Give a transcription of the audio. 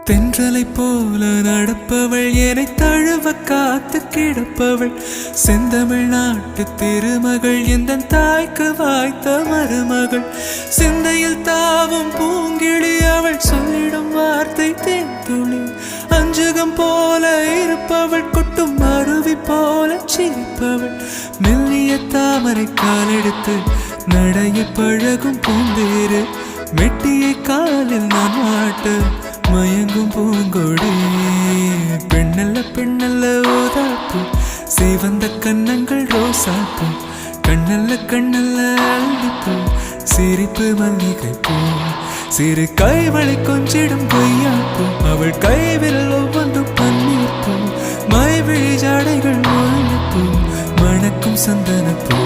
தென்றலை போல நடப்பவள் என்னை தழுவ காத்து கிடப்பவள் செந்தமிழ் நாட்டு திருமகள் எந்த தாய்க்கு வாய்த்த மருமகள் சிந்தையில் தாவும் பூங்கிழி அவள் சொல்லிடும் வார்த்தை தேன்துளி அஞ்சுகம் போல இருப்பவள் கொட்டும் அருவி போல சிரிப்பவள் மெல்லிய தாமரை காலெடுத்து நடைய பழகும் பூந்தேறு மெட்டியை காலில் நான் மாட்டு மயங்கும் பூங்கொடி பெண்ணல்ல பெண்ணல்ல ஓதாப்பு சிவந்த கண்ணங்கள் ரோசாப்பு கண்ணல்ல கண்ணல்ல அள்ளிப்பூ சிரிப்பு மல்லிகை பூ சிறு கைவளை கொஞ்சிடும் பொய்யாப்பு அவள் கைவில் ஒவ்வொன்றும் பன்னீர் பூ மைவிழி ஜாடைகள் முள்ளிப்பூ மணக்கும் சந்தன பூ